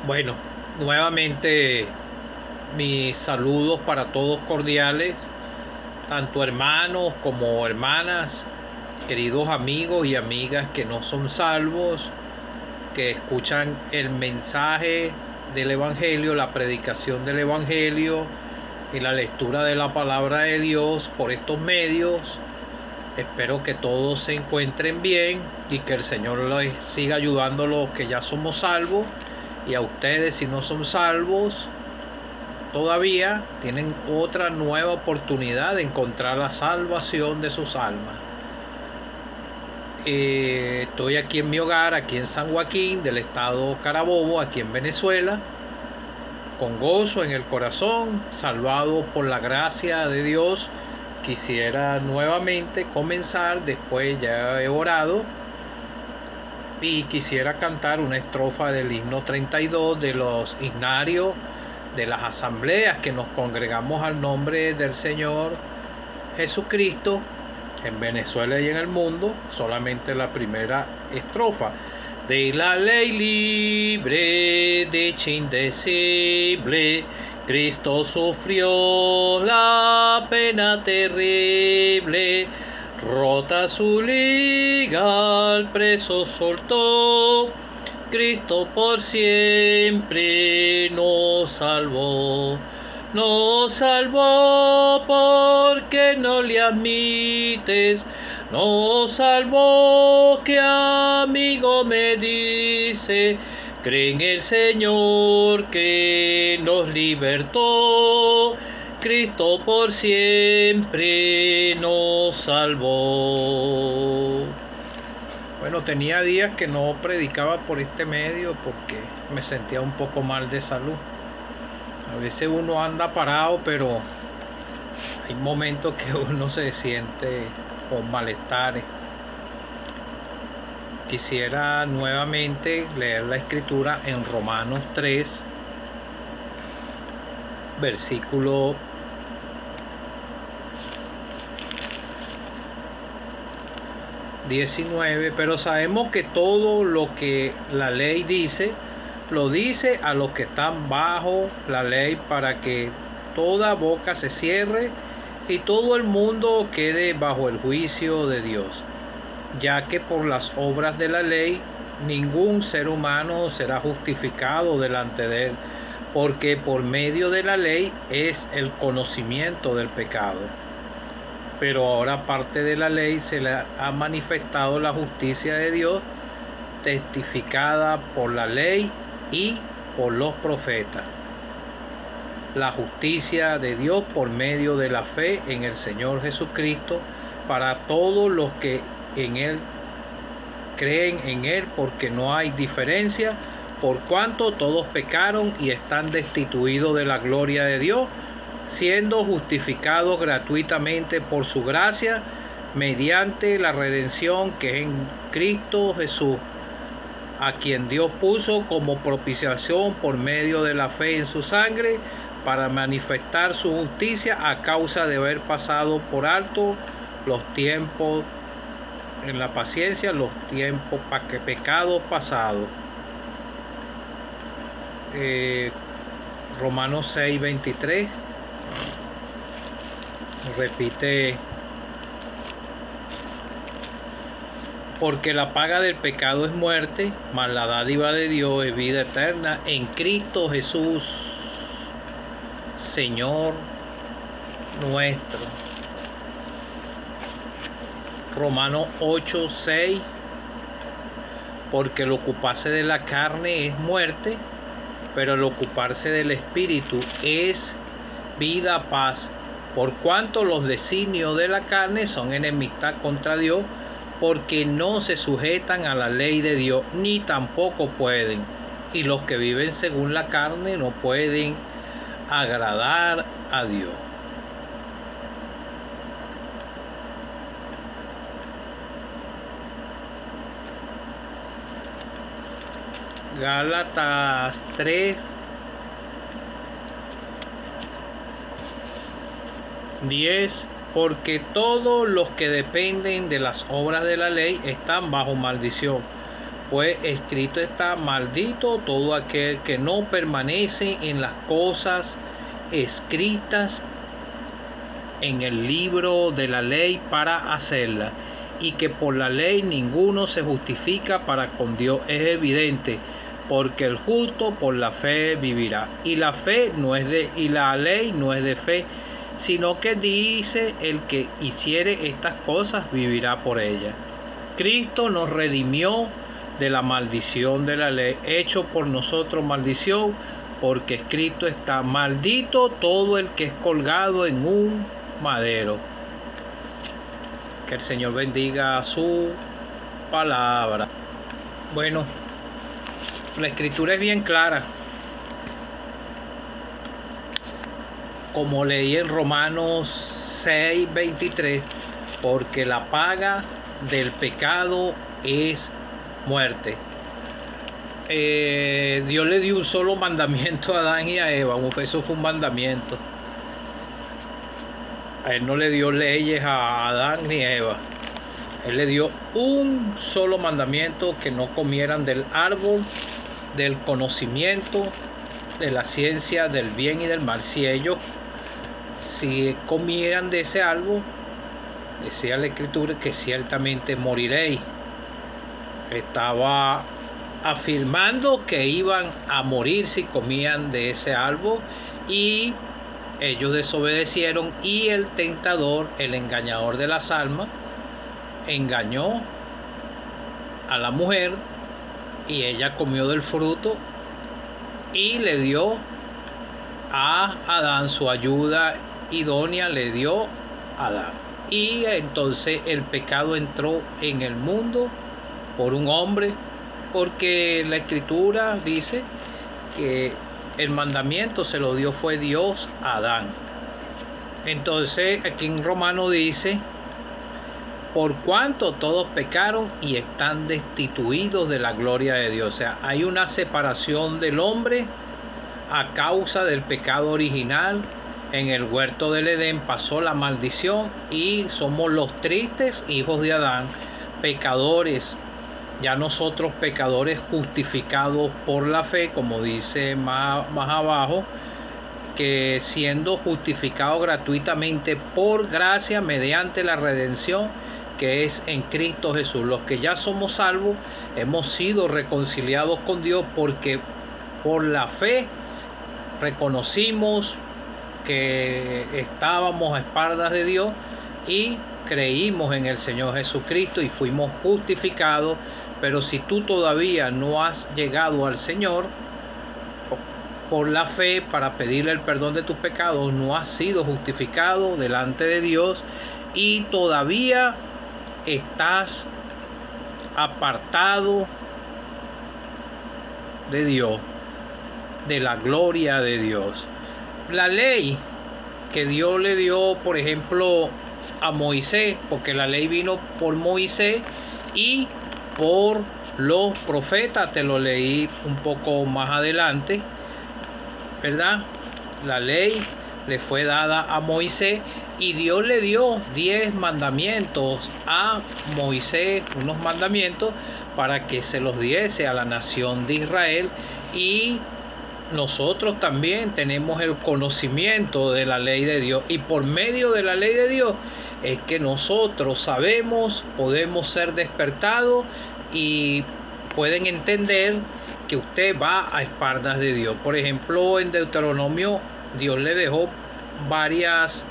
Bueno, nuevamente mis saludos para todos cordiales, tanto hermanos como hermanas, queridos amigos y amigas que no son salvos, que escuchan el mensaje del Evangelio, la predicación del Evangelio y la lectura de la palabra de Dios por estos medios. Espero que todos se encuentren bien y que el Señor les siga ayudando a los que ya somos salvos, y a ustedes, si no son salvos todavía, tienen otra nueva oportunidad de encontrar la salvación de sus almas. Estoy aquí en mi hogar, aquí en San Joaquín del estado Carabobo, aquí en Venezuela, con gozo en el corazón, salvado por la gracia de Dios. Quisiera nuevamente comenzar, después ya he orado, y quisiera cantar una estrofa del himno 32 de los himnarios de las asambleas que nos congregamos al nombre del Señor Jesucristo en Venezuela y en el mundo. Solamente la primera estrofa. De la ley libre, dicha indecible, Cristo sufrió la pena terrible. Rota su liga, al preso soltó, Cristo por siempre nos salvó. Nos salvó porque no le admites, nos salvó que amigo me dice, cree en el Señor que nos libertó, Cristo por siempre nos salvó. Bueno, tenía días que no predicaba por este medio porque me sentía un poco mal de salud. A veces uno anda parado, pero hay momentos que uno se siente con malestares. Quisiera nuevamente leer la escritura en Romanos 3, versículo 19. Pero sabemos que todo lo que la ley dice, lo dice a los que están bajo la ley, para que toda boca se cierre y todo el mundo quede bajo el juicio de Dios, ya que por las obras de la ley ningún ser humano será justificado delante de él, porque por medio de la ley es el conocimiento del pecado. Pero ahora, aparte de la ley, se le ha manifestado la justicia de Dios, testificada por la ley y por los profetas. La justicia de Dios por medio de la fe en el Señor Jesucristo para todos los que en Él creen en Él, porque no hay diferencia, por cuanto todos pecaron y están destituidos de la gloria de Dios, siendo justificados gratuitamente por su gracia, mediante la redención que es en Cristo Jesús, a quien Dios puso como propiciación por medio de la fe en su sangre, para manifestar su justicia a causa de haber pasado por alto los tiempos, en la paciencia, los tiempos pecados pasados. Romanos 6, 23 repite: porque la paga del pecado es muerte, mas la dádiva de Dios es vida eterna en Cristo Jesús, Señor nuestro. Romanos 8, 6: porque el ocuparse de la carne es muerte, pero el ocuparse del Espíritu es vida, paz. Por cuanto los designios de la carne son enemistad contra Dios, porque no se sujetan a la ley de Dios, ni tampoco pueden. Y los que viven según la carne no pueden agradar a Dios. Gálatas 3, 10: porque todos los que dependen de las obras de la ley están bajo maldición, pues escrito está: maldito todo aquel que no permanece en las cosas escritas en el libro de la ley para hacerla, y que por la ley ninguno se justifica para con Dios. Es evidente, porque el justo por la fe vivirá. Y la ley no es de fe, sino que dice: el que hiciere estas cosas vivirá por ellas. Cristo nos redimió de la maldición de la ley, hecho por nosotros maldición, porque escrito está: maldito todo el que es colgado en un madero. Que el Señor bendiga su palabra. Bueno, la escritura es bien clara. Como leí en Romanos 6:23, porque la paga del pecado es muerte. Dios le dio un solo mandamiento a Adán y a Eva. Eso fue un mandamiento. A él no le dio leyes a Adán ni a Eva. Él le dio un solo mandamiento: que no comieran del árbol del conocimiento de la ciencia del bien y del mal. Si comieran de ese árbol, decía la escritura que ciertamente moriréis. Estaba afirmando que iban a morir si comían de ese árbol, y ellos desobedecieron, y el tentador, el engañador de las almas, engañó a la mujer, y ella comió del fruto y le dio a Adán su ayuda idónea, le dio a Adán. Y entonces el pecado entró en el mundo por un hombre, porque la escritura dice que el mandamiento se lo dio fue Dios a Adán. Entonces aquí en Romano dice: por cuanto todos pecaron y están destituidos de la gloria de Dios. O sea, hay una separación del hombre a causa del pecado original. En el huerto del Edén pasó la maldición y somos los tristes hijos de Adán, pecadores. Ya nosotros pecadores justificados por la fe, como dice más abajo, que siendo justificados gratuitamente por gracia mediante la redención que es en Cristo Jesús. Los que ya somos salvos hemos sido reconciliados con Dios, porque por la fe reconocimos que estábamos a espaldas de Dios y creímos en el Señor Jesucristo y fuimos justificados. Pero si tú todavía no has llegado al Señor por la fe para pedirle el perdón de tus pecados, no has sido justificado delante de Dios y todavía estás apartado de Dios, de la gloria de Dios. La ley que Dios le dio, por ejemplo, a Moisés, porque la ley vino por Moisés y por los profetas, te lo leí un poco más adelante, ¿verdad? La ley le fue dada a Moisés y Dios le dio 10 mandamientos a Moisés, unos mandamientos para que se los diese a la nación de Israel. Y nosotros también tenemos el conocimiento de la ley de Dios, y por medio de la ley de Dios es que nosotros sabemos, podemos ser despertados y pueden entender que usted va a espaldas de Dios. Por ejemplo, en Deuteronomio Dios le dejó varias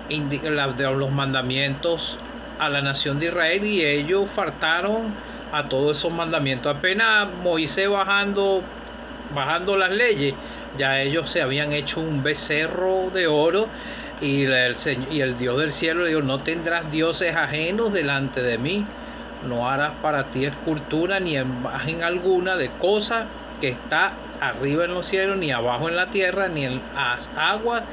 los mandamientos a la nación de Israel y ellos faltaron a todos esos mandamientos. Apenas Moisés bajando las leyes, ya ellos se habían hecho un becerro de oro, y el Dios del cielo le dijo: no tendrás dioses ajenos delante de mí, no harás para ti escultura ni imagen alguna de cosa que está arriba en los cielos, ni abajo en la tierra, ni en las aguas,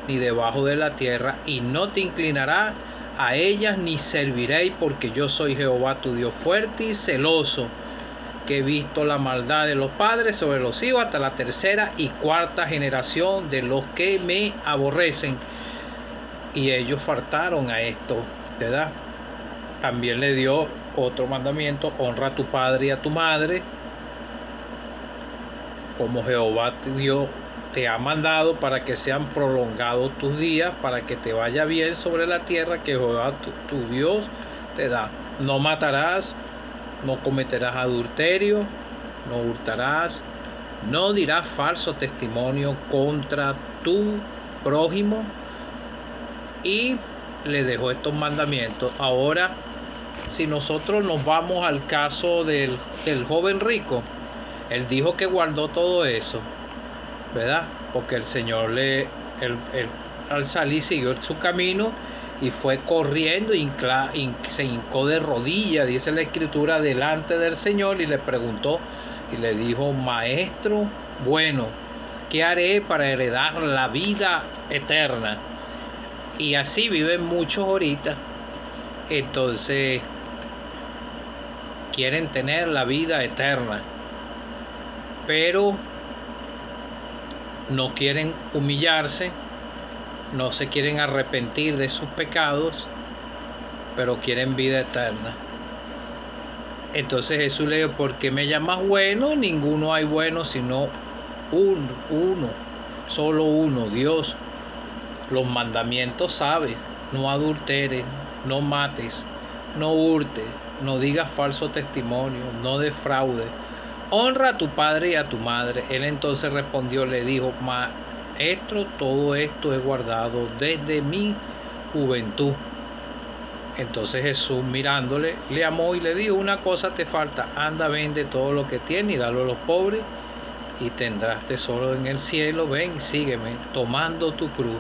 ni debajo de la tierra, y no te inclinarás a ellas ni serviréis, porque yo soy Jehová tu Dios fuerte y celoso, que he visto la maldad de los padres sobre los hijos hasta la tercera y cuarta generación de los que me aborrecen. Y ellos faltaron a esto, ¿verdad? también le dio otro mandamiento: honra a tu padre y a tu madre, como Jehová te ha mandado, para que sean prolongados tus días, para que te vaya bien sobre la tierra que Jehová tu Dios te da. No matarás, no cometerás adulterio, no hurtarás, no dirás falso testimonio contra tu prójimo. Y le dejó estos mandamientos. Ahora, si nosotros nos vamos al caso del joven rico, él dijo que guardó todo eso, ¿verdad? Porque el Señor al salir siguió su camino y fue corriendo y se hincó de rodillas, dice la Escritura, delante del Señor, y le preguntó y le dijo: Maestro bueno, ¿qué haré para heredar la vida eterna? Y así viven muchos ahorita. Entonces quieren tener la vida eterna, pero no quieren humillarse, no se quieren arrepentir de sus pecados, pero quieren vida eterna. Entonces Jesús le dijo: ¿por qué me llamas bueno? Ninguno hay bueno sino uno, solo uno, Dios. Los mandamientos sabes: no adulteres, no mates, no hurtes, no digas falso testimonio, no defraudes, honra a tu padre y a tu madre. Él entonces respondió, le dijo: Maestro, todo esto he guardado desde mi juventud. Entonces Jesús, mirándole, le amó y le dijo: una cosa te falta, anda, vende todo lo que tienes y dalo a los pobres, y tendrás tesoro en el cielo. Ven, sígueme, tomando tu cruz.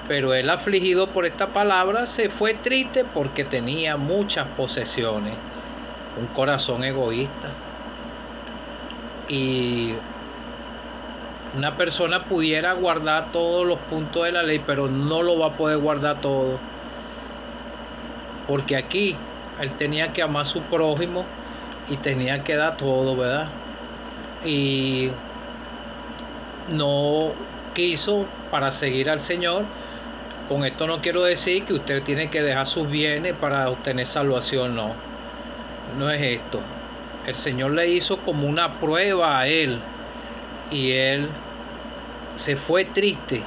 Pero él, afligido por esta palabra, se fue triste porque tenía muchas posesiones, un corazón egoísta. Y una persona pudiera guardar todos los puntos de la ley, pero no lo va a poder guardar todo, porque aquí él tenía que amar a su prójimo y tenía que dar todo, ¿verdad? Y no quiso para seguir al Señor. Con esto no quiero decir que usted tiene que dejar sus bienes para obtener salvación, no. No es esto. El Señor le hizo como una prueba a él, y él se fue triste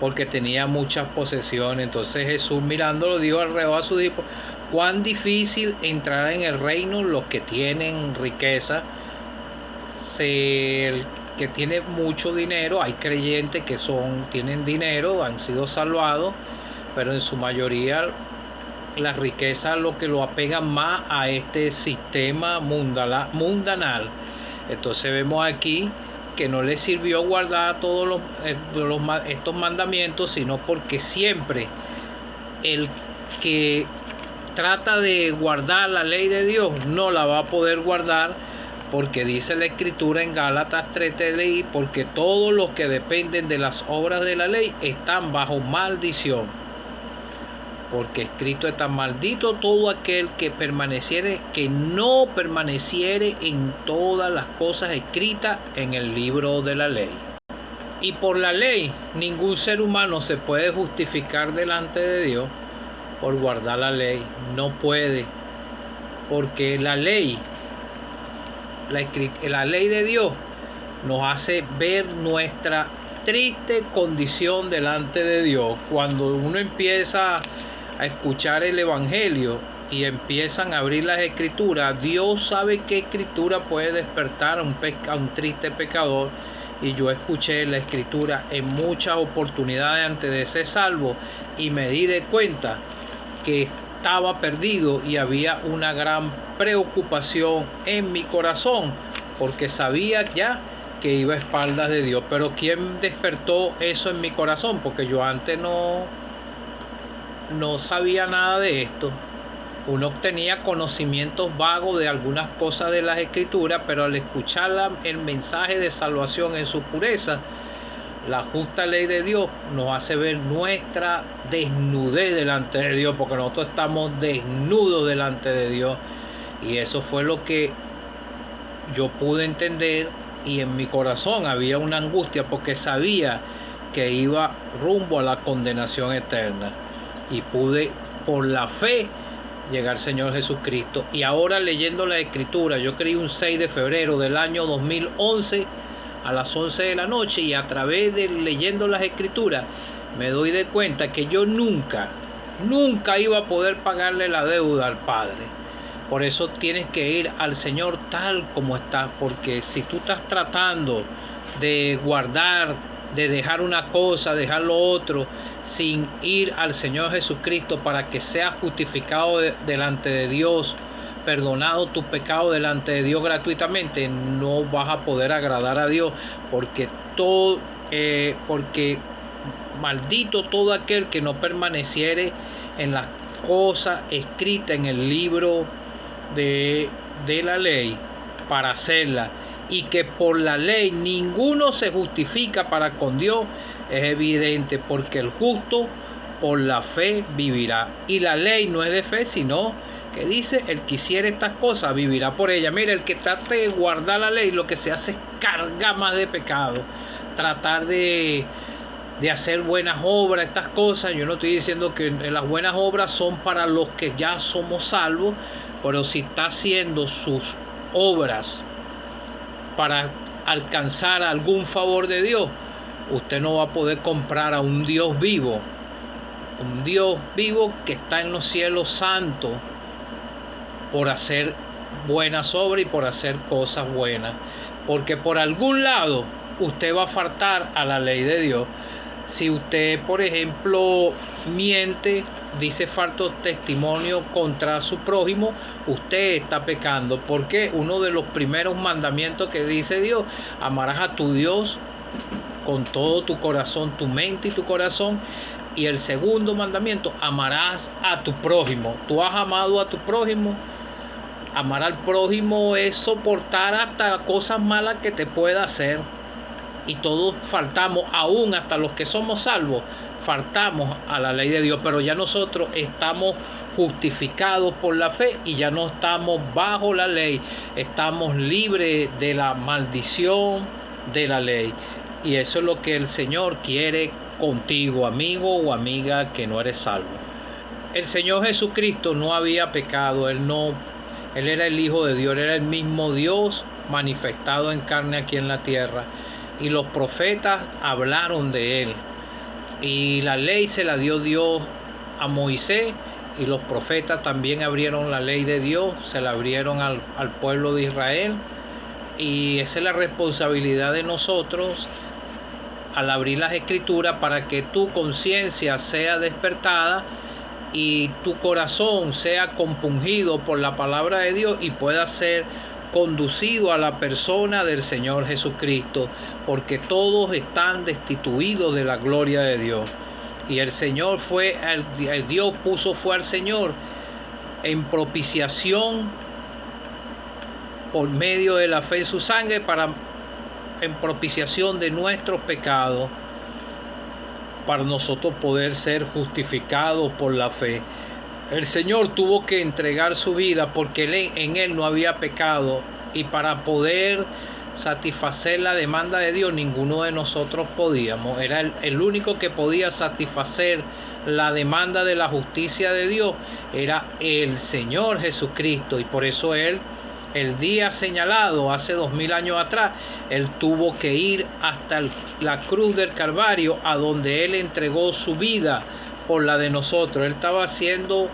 porque tenía muchas posesiones. Entonces Jesús, mirándolo, dijo alrededor a sus discípulos: cuán difícil entrar en el reino los que tienen riqueza. El que tiene mucho dinero, hay creyentes que tienen dinero, han sido salvados, pero en su mayoría la riqueza lo que lo apega más a este sistema mundanal. Entonces vemos aquí que no le sirvió guardar todos estos mandamientos, sino porque siempre el que trata de guardar la ley de Dios no la va a poder guardar, porque dice la Escritura en Gálatas 3:3, porque todos los que dependen de las obras de la ley están bajo maldición. Porque escrito está: maldito todo aquel que no permaneciere en todas las cosas escritas en el libro de la ley. Y por la ley ningún ser humano se puede justificar delante de Dios por guardar la ley. No puede, porque la ley de Dios nos hace ver nuestra triste condición delante de Dios. Cuando uno empieza a escuchar el Evangelio y empiezan a abrir las Escrituras, Dios sabe qué escritura puede despertar a un triste pecador. Y yo escuché la Escritura en muchas oportunidades antes de ser salvo, y me di de cuenta que estaba perdido y había una gran preocupación en mi corazón, porque sabía ya que iba a espaldas de Dios. Pero ¿quién despertó eso en mi corazón? Porque yo antes no sabía nada de esto. Uno tenía conocimientos vagos de algunas cosas de las Escrituras, pero al escuchar el mensaje de salvación en su pureza, la justa ley de Dios nos hace ver nuestra desnudez delante de Dios, porque nosotros estamos desnudos delante de Dios. Y eso fue lo que yo pude entender, y en mi corazón había una angustia porque sabía que iba rumbo a la condenación eterna. Y pude, por la fe, llega el Señor Jesucristo. Y ahora leyendo la Escritura, yo creí un 6 de febrero del año 2011 a las 11 de la noche, y a través de leyendo las Escrituras me doy de cuenta que yo nunca iba a poder pagarle la deuda al Padre. Por eso tienes que ir al Señor tal como estás, porque si tú estás tratando de guardar, de dejar una cosa, dejar lo otro, sin ir al Señor Jesucristo para que seas justificado delante de Dios, perdonado tus pecados delante de Dios gratuitamente, no vas a poder agradar a Dios, porque maldito todo aquel que no permaneciere en las cosas escritas en el libro de la ley para hacerla, y que por la ley ninguno se justifica para con Dios, es evidente, porque el justo por la fe vivirá. Y la ley no es de fe, sino que dice: el que hiciere estas cosas vivirá por ella. Mira, el que trate de guardar la ley, lo que se hace es cargar más de pecado. Tratar de hacer buenas obras, estas cosas. Yo no estoy diciendo que las buenas obras son para los que ya somos salvos, pero si está haciendo sus obras para alcanzar algún favor de Dios, usted no va a poder comprar a un Dios vivo que está en los cielos santos, por hacer buenas obras y por hacer cosas buenas, porque por algún lado usted va a faltar a la ley de Dios. Si usted, por ejemplo, miente, dice falso testimonio contra su prójimo, usted está pecando, porque uno de los primeros mandamientos que dice Dios: amarás a tu Dios con todo tu corazón, tu mente y tu corazón. Y el segundo mandamiento: amarás a tu prójimo. ¿Tú has amado a tu prójimo? Amar al prójimo es soportar hasta cosas malas que te pueda hacer. Y todos faltamos, aún hasta los que somos salvos, faltamos a la ley de Dios. Pero ya nosotros estamos justificados por la fe y ya no estamos bajo la ley. Estamos libres de la maldición de la ley. Y eso es lo que el Señor quiere contigo, amigo o amiga que no eres salvo. El Señor Jesucristo no había pecado. Él era el Hijo de Dios. Él era el mismo Dios manifestado en carne aquí en la tierra. Y los profetas hablaron de él. Y la ley se la dio Dios a Moisés. Y los profetas también abrieron la ley de Dios. Se la abrieron al pueblo de Israel. Y esa es la responsabilidad de nosotros al abrir las Escrituras, para que tu conciencia sea despertada y tu corazón sea compungido por la palabra de Dios y pueda ser conducido a la persona del Señor Jesucristo, porque todos están destituidos de la gloria de Dios. Y el Señor fue, el Dios fue al Señor en propiciación por medio de la fe en su sangre, en propiciación de nuestros pecados, para nosotros poder ser justificados por la fe. El Señor tuvo que entregar su vida porque en Él no había pecado, y para poder satisfacer la demanda de Dios ninguno de nosotros podíamos. Era el único que podía satisfacer la demanda de la justicia de Dios, era el Señor Jesucristo. Y por eso Él, el día señalado hace 2000 años atrás, Él tuvo que ir hasta la cruz del Calvario, a donde Él entregó su vida por la de nosotros. Él estaba siendo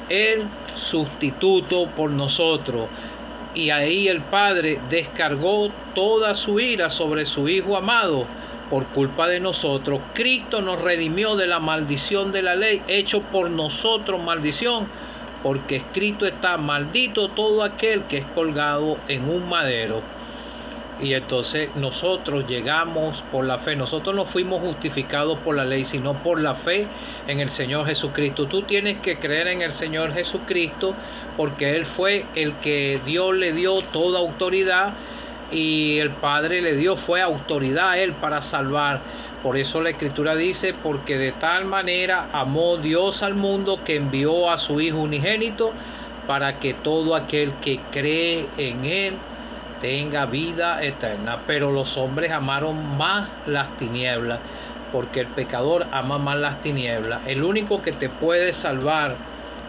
el sustituto por nosotros. Y ahí el Padre descargó toda su ira sobre su Hijo amado por culpa de nosotros. Cristo nos redimió de la maldición de la ley, hecho por nosotros maldición, porque escrito está: maldito todo aquel que es colgado en un madero. Y entonces nosotros llegamos por la fe. Nosotros no fuimos justificados por la ley, sino por la fe en el Señor Jesucristo. Tú tienes que creer en el Señor Jesucristo, porque Él fue el que Dios le dio toda autoridad, y el Padre fue autoridad a Él para salvar. Por eso la Escritura dice: porque de tal manera amó Dios al mundo, que envió a su Hijo unigénito, para que todo aquel que cree en Él tenga vida eterna. Pero los hombres amaron más las tinieblas, porque el pecador ama más las tinieblas. El único que te puede salvar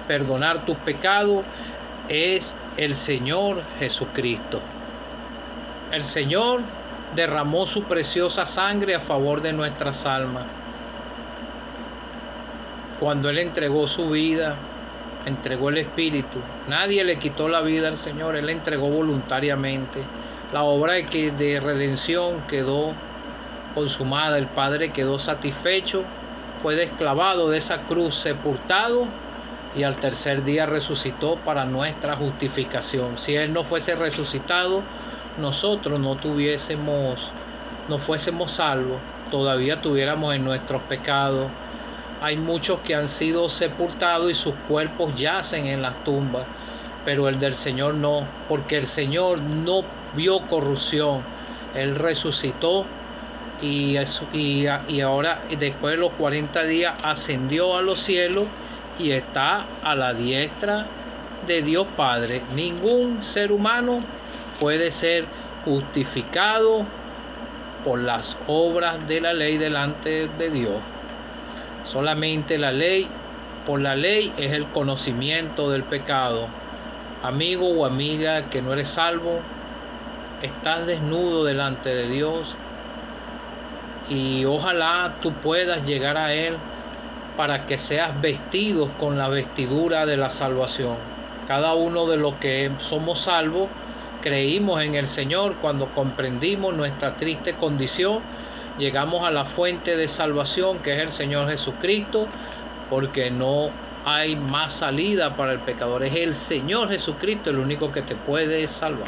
perdonar tus pecados es el Señor Jesucristo. El Señor derramó su preciosa sangre a favor de nuestras almas. Cuando Él entregó su vida, entregó el Espíritu. Nadie le quitó la vida al Señor, Él la entregó voluntariamente. La obra de redención quedó consumada, el Padre quedó satisfecho, fue desclavado de esa cruz, sepultado, y al tercer día resucitó para nuestra justificación. Si Él no fuese resucitado, nosotros no fuésemos salvos, todavía tuviéramos en nuestros pecados. Hay muchos que han sido sepultados y sus cuerpos yacen en las tumbas, pero el del Señor no, porque el Señor no vio corrupción. Él resucitó y ahora, después de los 40 días, ascendió a los cielos y está a la diestra de Dios Padre. Ningún ser humano puede ser justificado por las obras de la ley delante de Dios. Solamente por la ley es el conocimiento del pecado. Amigo o amiga que no eres salvo, estás desnudo delante de Dios y ojalá tú puedas llegar a Él para que seas vestido con la vestidura de la salvación. Cada uno de los que somos salvos creímos en el Señor cuando comprendimos nuestra triste condición. Llegamos a la fuente de salvación que es el Señor Jesucristo, porque no hay más salida para el pecador. Es el Señor Jesucristo el único que te puede salvar.